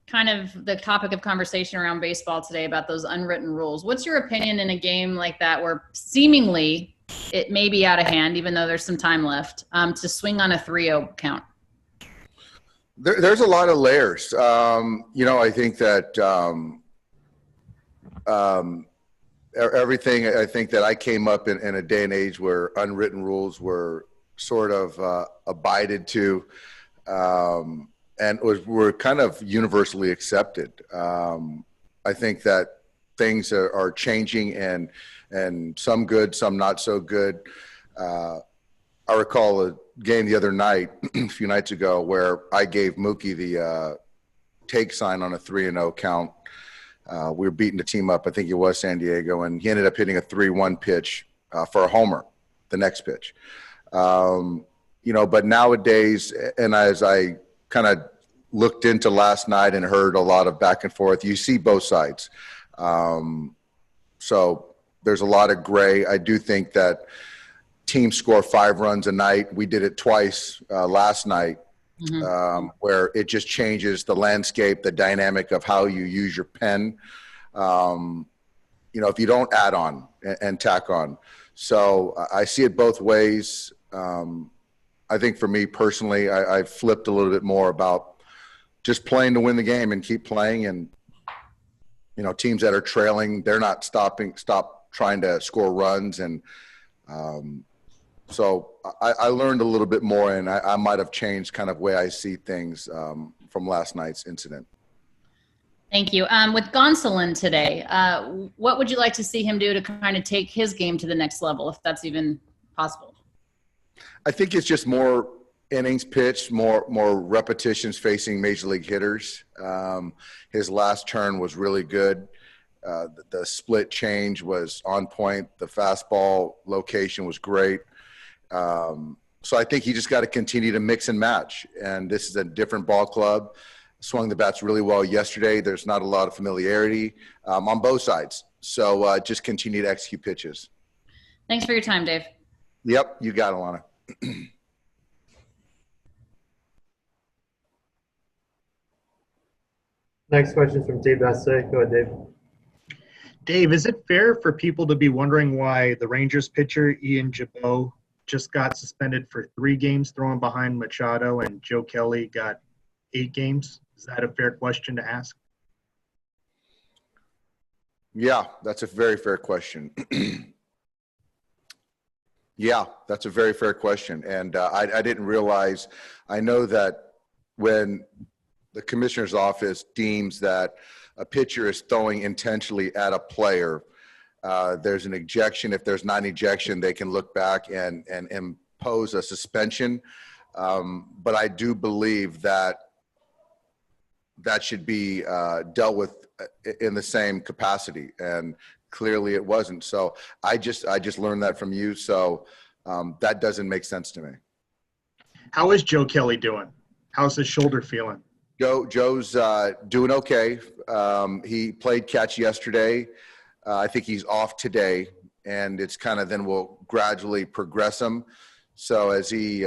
kind of the topic of conversation around baseball today about those unwritten rules. What's your opinion in a game like that where seemingly it may be out of hand, even though there's some time left, to swing on a 3-0 count? There's a lot of layers. I think that everything, I think that I came up in a day and age where unwritten rules were sort of abided to, and were kind of universally accepted. I think that things are changing, and some good, some not so good. I recall a game the other night, a few nights ago, where I gave Mookie the take sign on a 3-0 count. We were beating the team up, I think it was San Diego, and he ended up hitting a 3-1 pitch for a homer the next pitch. But nowadays, and as I kind of looked into last night and heard a lot of back and forth, you see both sides. So there's a lot of gray. I do think that teams score 5 runs a night. We did it twice last night, where it just changes the landscape, the dynamic of how you use your pen. If you don't add on and tack on. So I see it both ways. I think for me personally, I've flipped a little bit more about just playing to win the game and keep playing. And, teams that are trailing, they're not stop trying to score runs. And so I learned a little bit more, and I might have changed kind of way I see things from last night's incident. Thank you. With Gonsolin today, what would you like to see him do to kind of take his game to the next level, if that's even possible? I think it's just more innings pitched, more repetitions facing major league hitters. His last turn was really good. The split change was on point. The fastball location was great. So I think he just got to continue to mix and match. And this is a different ball club. Swung the bats really well yesterday. There's not a lot of familiarity on both sides. So just continue to execute pitches. Thanks for your time, Dave. Yep, you got it, Alana. Next question from Dave Bassett. Go ahead, Dave. Dave, is it fair for people to be wondering why the Rangers pitcher Ian Gibaut just got suspended for 3 games throwing behind Machado, and Joe Kelly got 8 games? Is that a fair question to ask? Yeah, that's a very fair question. Yeah, that's a very fair question. And I didn't realize, I know that when the commissioner's office deems that a pitcher is throwing intentionally at a player, there's an ejection. If there's not an ejection, they can look back and impose a suspension. But I do believe that should be dealt with in the same capacity, and clearly it wasn't. So I just learned that from you. So that doesn't make sense to me. How is Joe Kelly doing? How's his shoulder feeling? Joe's doing okay. He played catch yesterday. I think he's off today, and it's kind of then we'll gradually progress him. So as he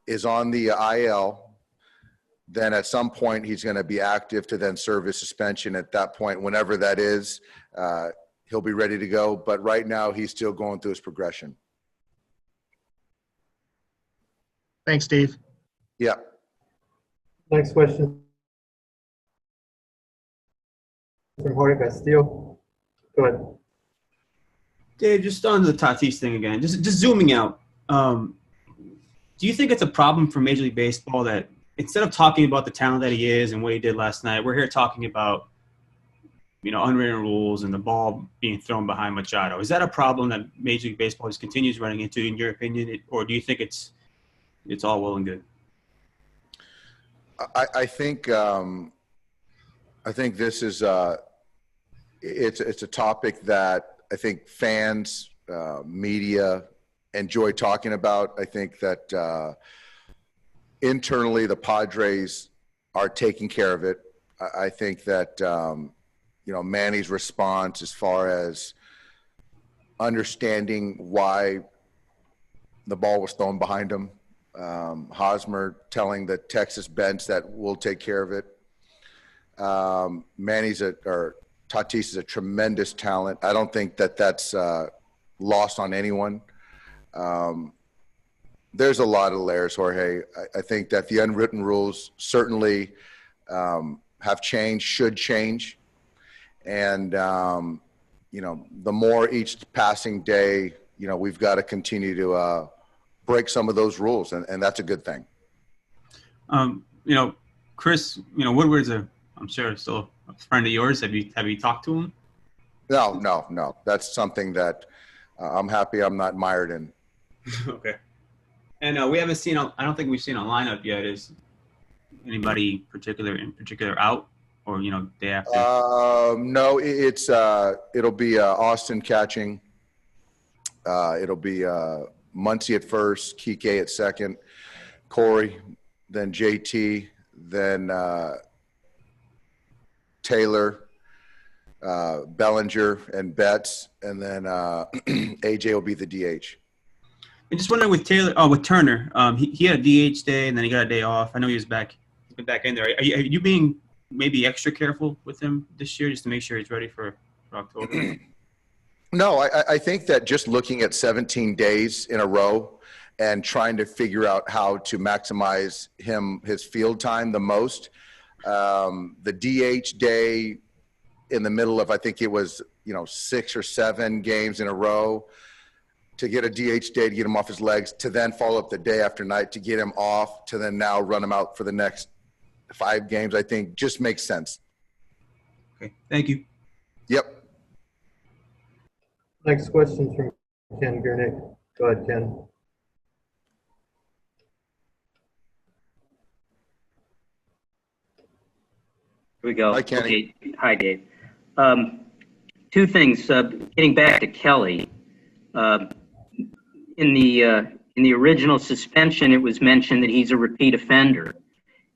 is on the IL, then at some point he's going to be active to then serve his suspension. At that point, whenever that is, he'll be ready to go. But right now he's still going through his progression. Thanks, Steve. Yeah. Next question from Jorge Castillo. Go ahead. Dave, just on the Tatis thing again, just zooming out. Do you think it's a problem for Major League Baseball that instead of talking about the talent that he is and what he did last night, we're here talking about, unwritten rules and the ball being thrown behind Machado? Is that a problem that Major League Baseball just continues running into, in your opinion, or do you think it's all well and good? I think this is it's a topic that I think fans, media enjoy talking about. I think that internally the Padres are taking care of it. I think that Manny's response as far as understanding why the ball was thrown behind him, Hosmer telling the Texas bench that we'll take care of it. Tatis is a tremendous talent. I don't think that's lost on anyone. There's a lot of layers, Jorge. I think that the unwritten rules certainly have changed, should change. And, the more each passing day, we've got to continue to break some of those rules, and that's a good thing. Chris, Woodward's I'm sure still a friend of yours. Have you talked to him? No. That's something that I'm happy I'm not mired in. Okay. And we haven't seen. I don't think we've seen a lineup yet. Is anybody in particular out, or day after? No, it'll be Austin catching. It'll be Muncie at first, Kike at second, Corey, then JT, then Taylor, Bellinger, and Betts, and then AJ will be the DH. I'm just wondering with Turner, he had a DH day and then he got a day off. I know he's been back in there. Are you being maybe extra careful with him this year just to make sure he's ready for October? No, I think that just looking at 17 days in a row and trying to figure out how to maximize his field time the most, the DH day in the middle of, I think it was, 6 or 7 games in a row, to get a DH day to get him off his legs, to then follow up the day after night to get him off, to then now run him out for the next 5 games, I think just makes sense. Okay, thank you. Yep. Next question from Ken Gurnick. Go ahead, Ken. Here we go. Hi, Kenny. Okay. Hi, Dave. 2 things. Getting back to Kelly, in the original suspension, it was mentioned that he's a repeat offender,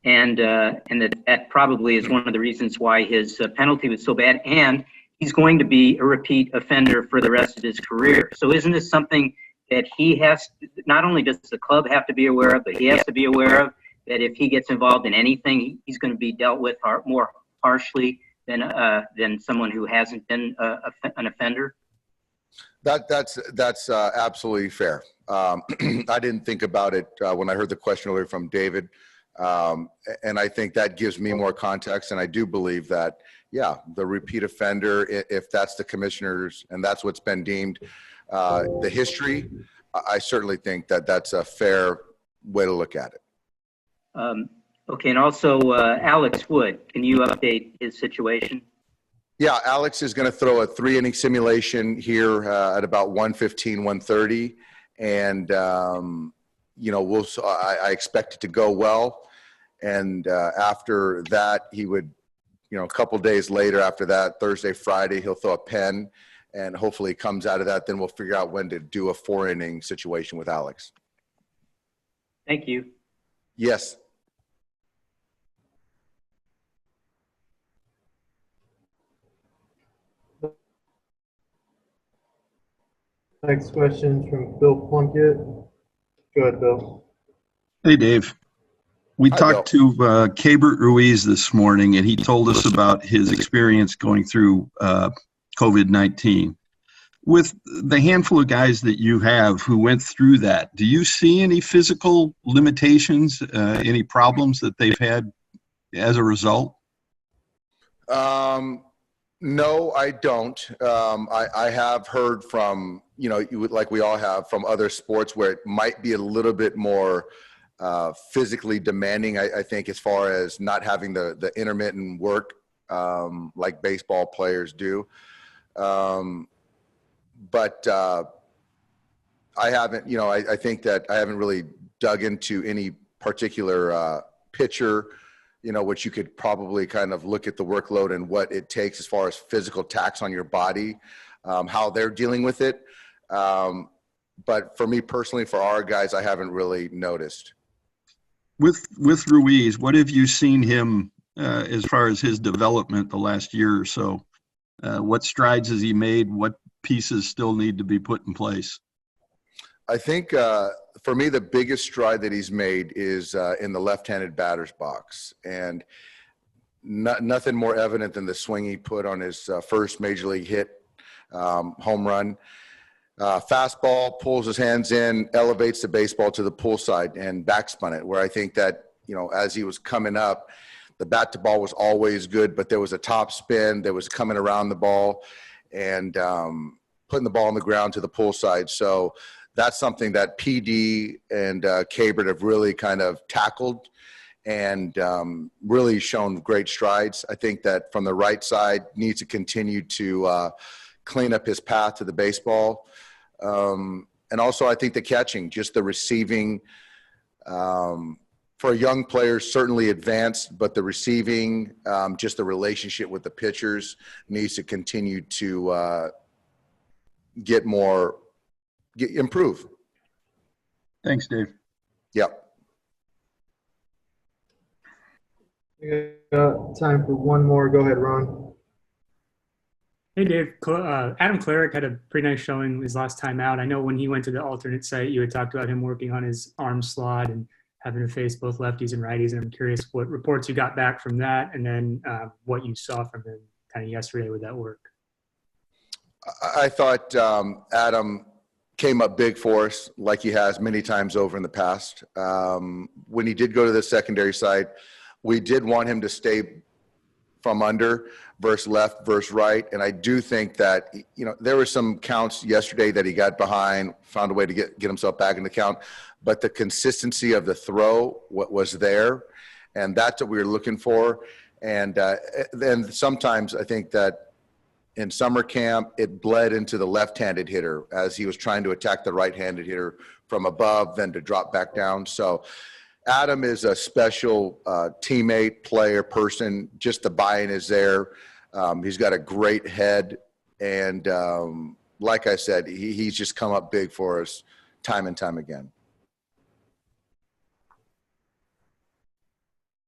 and that probably is one of the reasons why his penalty was so bad. And he's going to be a repeat offender for the rest of his career. So isn't this something that he has? Not only does the club have to be aware of, but he has to be aware of that if he gets involved in anything, he's going to be dealt with more harshly than someone who hasn't been an offender. That's absolutely fair. I didn't think about it when I heard the question earlier from David, and I think that gives me more context. And I do believe that, the repeat offender, if that's the commissioners and that's what's been deemed the history, I certainly think that that's a fair way to look at it. Okay, and also Alex Wood, can you update his situation? Yeah, Alex is going to throw a 3-inning simulation here at about 1:15, 1:30, and I expect it to go well. And after that, he would, a couple days later after that, Thursday, Friday, he'll throw a pen, and hopefully it comes out of that. Then we'll figure out when to do a 4-inning situation with Alex. Thank you. Yes. Next question from Bill Plunkett. Go ahead, Bill. Hey, Dave. We Hi, talked Bill. to Cabert Ruiz this morning, and he told us about his experience going through COVID-19. With the handful of guys that you have who went through that, do you see any physical limitations, any problems that they've had as a result? No, I don't. I have heard from, like we all have from other sports where it might be a little bit more physically demanding, I think, as far as not having the intermittent work like baseball players do. But I haven't, I think that I haven't really dug into any particular pitcher, which you could probably kind of look at the workload and what it takes as far as physical tax on your body, how they're dealing with it. But for me personally, for our guys, I haven't really noticed. With Ruiz, what have you seen him as far as his development the last year or so? What strides has he made? What pieces still need to be put in place? I think for me, the biggest stride that he's made is in the left-handed batter's box. And nothing more evident than the swing he put on his first major league hit, home run. Fastball, pulls his hands in, elevates the baseball to the pull side and backspun it, where I think that, as he was coming up, the bat to ball was always good, but there was a top spin that was coming around the ball and putting the ball on the ground to the pull side. So that's something that PD and Cabert have really kind of tackled and really shown great strides. I think that from the right side needs to continue to clean up his path to the baseball. And also I think the catching, just the receiving, for a young player, certainly advanced, but the receiving, just the relationship with the pitchers needs to continue to improve. Thanks, Dave. Yep. We got time for one more. Go ahead, Ron. Hey, Dave. Adam Cleric had a pretty nice showing his last time out. I know when he went to the alternate site, you had talked about him working on his arm slot and having to face both lefties and righties. And I'm curious what reports you got back from that and then what you saw from him kind of yesterday with that work. I thought Adam came up big for us like he has many times over in the past. When he did go to the secondary side, we did want him to stay from under versus left versus right. And I do think that, there were some counts yesterday that he got behind, found a way to get himself back in the count. But the consistency of the throw was there. And that's what we were looking for. And then sometimes I think that in summer camp, it bled into the left-handed hitter as he was trying to attack the right-handed hitter from above, then to drop back down. So Adam is a special teammate, player, person. Just the buy-in is there. He's got a great head. And like I said, he's just come up big for us time and time again.